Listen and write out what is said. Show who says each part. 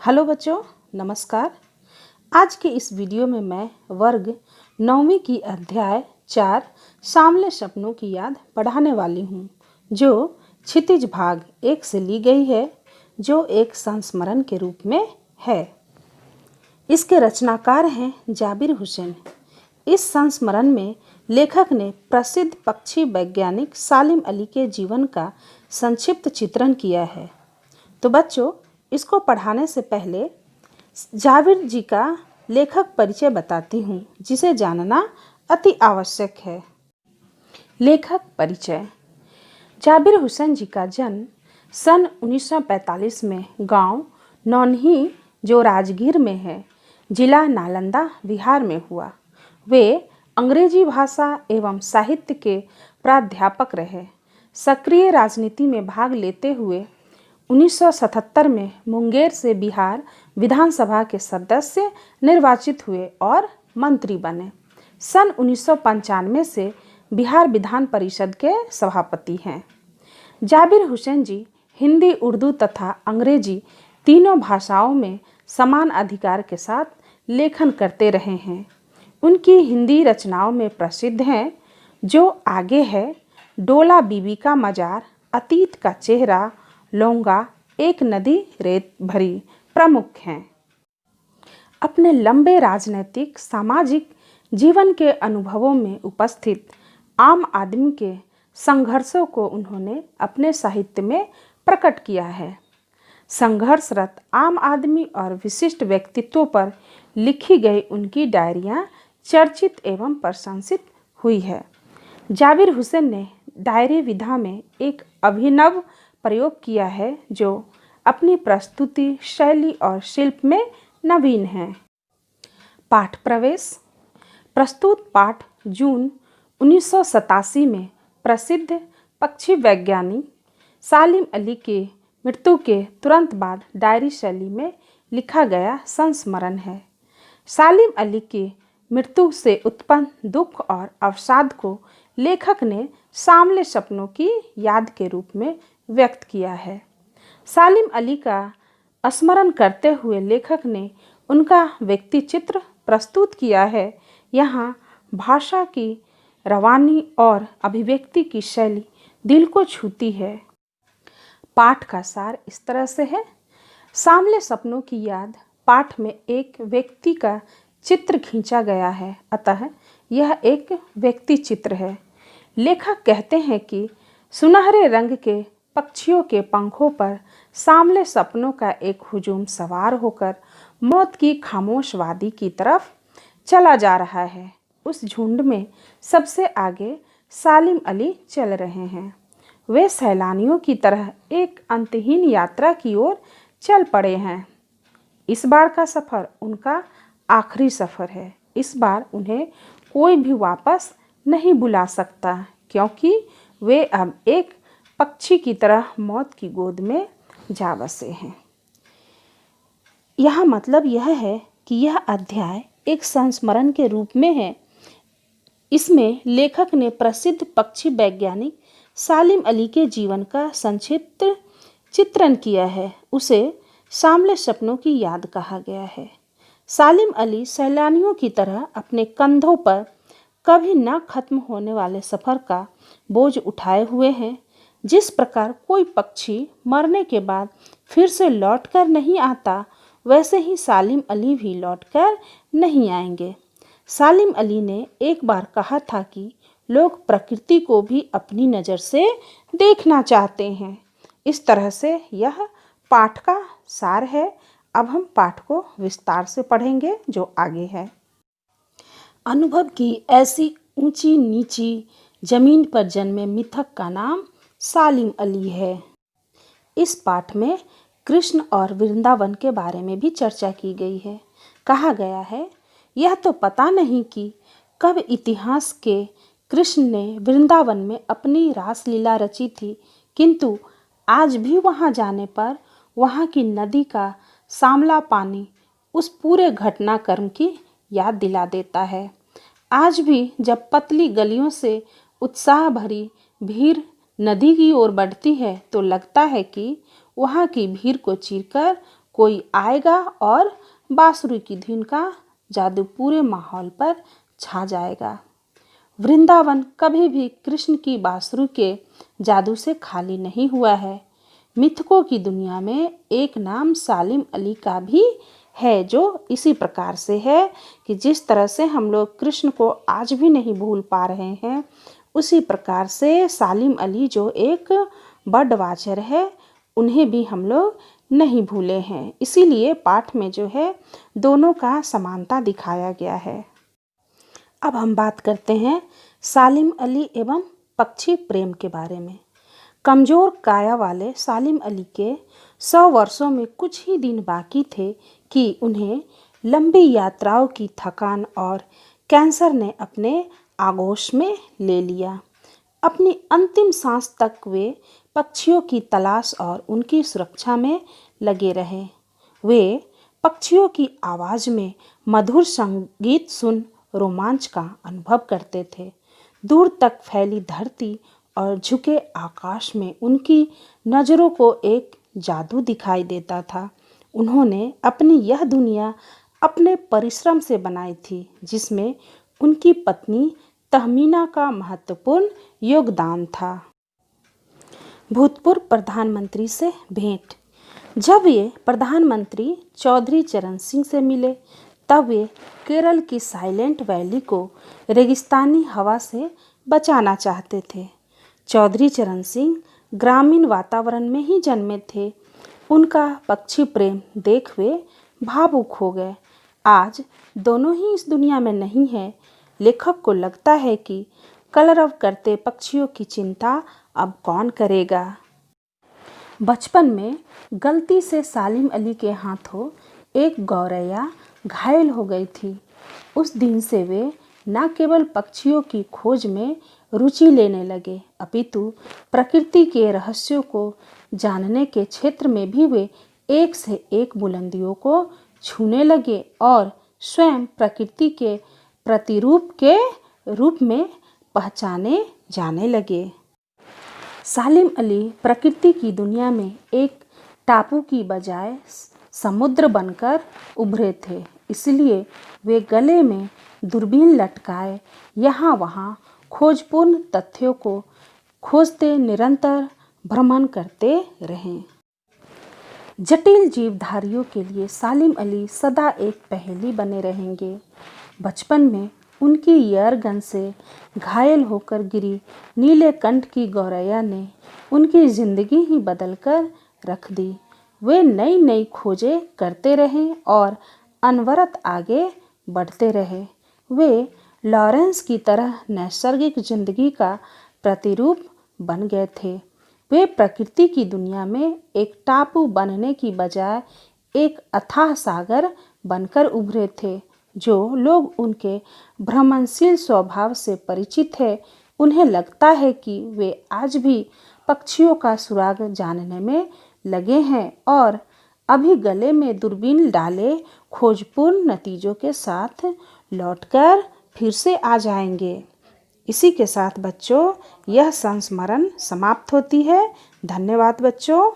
Speaker 1: Hello बच्चों, नमस्कार। आज के इस वीडियो में मैं वर्ग 9वीं की अध्याय 4 सामले सपनों की याद पढ़ाने वाली हूँ, जो क्षितिज भाग 1 से ली गई है, जो एक संस्मरण के रूप में है। इसके रचनाकार हैं जाबिर हुसैन। इस संस्मरण में लेखक ने प्रसिद्ध पक्षी वैज्ञानिक सालिम अली के जीवन का संक्षिप्त चित्रण किया है। तो बच्चों, इसको पढ़ाने से पहले जाबिर जी का लेखक परिचय बताती हूँ, जिसे जानना अति आवश्यक है। लेखक परिचय। जाबिर हुसैन जी का जन्म सन 1945 में गांव नौनही, जो राजगीर में है, जिला नालंदा, बिहार में हुआ। वे अंग्रेजी भाषा एवं साहित्य के प्राध्यापक रहे। सक्रिय राजनीति में भाग लेते हुए 1977 में मुंगेर से बिहार विधानसभा के सदस्य निर्वाचित हुए और मंत्री बने। सन 1995 से बिहार विधान परिषद के सभापति हैं। जाबिर हुसैन जी हिंदी, उर्दू तथा अंग्रेजी तीनों भाषाओं में समान अधिकार के साथ लेखन करते रहे हैं। उनकी हिंदी रचनाओं में प्रसिद्ध हैं जो आगे है: डोला बीबी का मजार, अतीत का चेहरा, लौंगा, एक नदी रेत भरी प्रमुख हैं। अपने लंबे राजनीतिक सामाजिक जीवन के अनुभवों में उपस्थित आम आदमी के संघर्षों को उन्होंने अपने साहित्य में प्रकट किया है। संघर्षरत आम आदमी और विशिष्ट व्यक्तित्वों पर लिखी गई उनकी डायरियाँ चर्चित एवं प्रशंसित हुई है। जाबिर हुसैन ने डायरी विधा में एक अभिनव प्रयोग किया है, जो अपनी प्रस्तुति शैली और शिल्प में नवीन है। पाठ प्रवेश। प्रस्तुत पाठ जून 1987 में प्रसिद्ध पक्षी वैज्ञानिक सालिम अली के मृत्यु के तुरंत बाद डायरी शैली में लिखा गया संस्मरण है। सालिम अली की मृत्यु से उत्पन्न दुख और अवसाद को लेखक ने सामले सपनों की याद के रूप में व्यक्त किया है। सालिम अली का स्मरण करते हुए लेखक ने उनका व्यक्ति चित्र प्रस्तुत किया है। यहाँ भाषा की रवानी और अभिव्यक्ति की शैली दिल को छूती है। पाठ का सार इस तरह से है। सामले सपनों की याद पाठ में एक व्यक्ति का चित्र खींचा गया है, अतः यह एक व्यक्ति चित्र है। लेखक कहते हैं कि सुनहरे रंग के पक्षियों के पंखों पर सामले सपनों का एक हुजूम सवार होकर मौत की खामोश वादी की तरफ चला जा रहा है। उस झुंड में सबसे आगे सालिम अली चल रहे हैं। वे सैलानियों की तरह एक अंतहीन यात्रा की ओर चल पड़े हैं। इस बार का सफ़र उनका आखिरी सफ़र है। इस बार उन्हें कोई भी वापस नहीं बुला सकता, क्योंकि वे अब एक पक्षी की तरह मौत की गोद में जा बसे हैं। यह मतलब यह है कि यह अध्याय एक संस्मरण के रूप में है। इसमें लेखक ने प्रसिद्ध पक्षी वैज्ञानिक सालिम अली के जीवन का संक्षिप्त चित्रण किया है। उसे सामले सपनों की याद कहा गया है। सालिम अली सैलानियों की तरह अपने कंधों पर कभी न खत्म होने वाले सफ़र का बोझ उठाए हुए हैं। जिस प्रकार कोई पक्षी मरने के बाद फिर से लौटकर नहीं आता, वैसे ही सालिम अली भी लौटकर नहीं आएंगे। सालिम अली ने एक बार कहा था कि लोग प्रकृति को भी अपनी नज़र से देखना चाहते हैं। इस तरह से यह पाठ का सार है। अब हम पाठ को विस्तार से पढ़ेंगे, जो आगे है। अनुभव की ऐसी ऊंची नीची जमीन पर जन्मे मिथक का नाम सालिम अली है। इस पाठ में कृष्ण और वृंदावन के बारे में भी चर्चा की गई है। कहा गया है, यह तो पता नहीं कि कब इतिहास के कृष्ण ने वृंदावन में अपनी रासलीला रची थी, किंतु आज भी वहां जाने पर वहां की नदी का सांवला पानी उस पूरे घटनाक्रम की याद दिला देता है। आज भी जब पतली गलियों से उत्साह भरी भीड़ नदी की ओर बढ़ती है, तो लगता है कि वहाँ की भीड़ को चीरकर कोई आएगा और बांसुरी की धुन का जादू पूरे माहौल पर छा जाएगा। वृंदावन कभी भी कृष्ण की बांसुरी के जादू से खाली नहीं हुआ है। मिथकों की दुनिया में एक नाम सालिम अली का भी है, जो इसी प्रकार से है कि जिस तरह से हम लोग कृष्ण को आज भी नहीं भूल पा रहे हैं, उसी प्रकार से सालिम अली जो एक बर्ड वाचर है, उन्हें भी हम लोग नहीं भूले हैं। इसीलिए पाठ में जो है दोनों का समानता दिखाया गया है। अब हम बात करते हैं सालिम अली एवं पक्षी प्रेम के बारे में। कमज़ोर काया वाले सालिम अली के 100 वर्षों में कुछ ही दिन बाकी थे कि उन्हें लंबी यात्राओं की थकान और कैंसर ने अपने आगोश में ले लिया। अपनी अंतिम सांस तक वे पक्षियों की तलाश और उनकी सुरक्षा में लगे रहे। वे पक्षियों की आवाज़ में मधुर संगीत सुन रोमांच का अनुभव करते थे। दूर तक फैली धरती और झुके आकाश में उनकी नज़रों को एक जादू दिखाई देता था। उन्होंने अपनी यह दुनिया अपने परिश्रम से बनाई थी, जिसमें उनकी पत्नी तहमीना का महत्वपूर्ण योगदान था। भूतपूर्व प्रधानमंत्री से भेंट। जब ये प्रधानमंत्री चौधरी चरण सिंह से मिले, तब वे केरल की साइलेंट वैली को रेगिस्तानी हवा से बचाना चाहते थे। चौधरी चरण सिंह ग्रामीण वातावरण में ही जन्मे थे। उनका पक्षी प्रेम देख वे भावुक हो गए। आज दोनों ही इस दुनिया में नहीं है। लेखक को लगता है कि कलरव करते पक्षियों की चिंता अब कौन करेगा। बचपन में गलती से सालिम अली के हाथों एक गौरैया घायल हो गई थी। उस दिन से वे न केवल पक्षियों की खोज में रुचि लेने लगे, अपितु प्रकृति के रहस्यों को जानने के क्षेत्र में भी वे एक से एक बुलंदियों को छूने लगे और स्वयं प्रकृति के प्रतिरूप के रूप में पहचाने जाने लगे। सालिम अली प्रकृति की दुनिया में एक टापू की बजाय समुद्र बनकर उभरे थे। इसलिए वे गले में दूरबीन लटकाए यहाँ वहाँ खोजपूर्ण तथ्यों को खोजते निरंतर भ्रमण करते रहें। जटिल जीवधारियों के लिए सालिम अली सदा एक पहेली बने रहेंगे। बचपन में उनकी एयरगन से घायल होकर गिरी नीलकंठ की गौरैया ने उनकी जिंदगी ही बदलकर रख दी। वे नई नई खोजें करते रहे और अनवरत आगे बढ़ते रहे। वे लॉरेंस की तरह नैसर्गिक जिंदगी का प्रतिरूप बन गए थे। वे प्रकृति की दुनिया में एक टापू बनने की बजाय एक अथाह सागर बनकर उभरे थे। जो लोग उनके भ्रमणशील स्वभाव से परिचित हैं, उन्हें लगता है कि वे आज भी पक्षियों का सुराग जानने में लगे हैं और अभी गले में दूरबीन डाले खोजपूर्ण नतीजों के साथ लौटकर फिर से आ जाएंगे। इसी के साथ बच्चों यह संस्मरण समाप्त होती है। धन्यवाद बच्चों।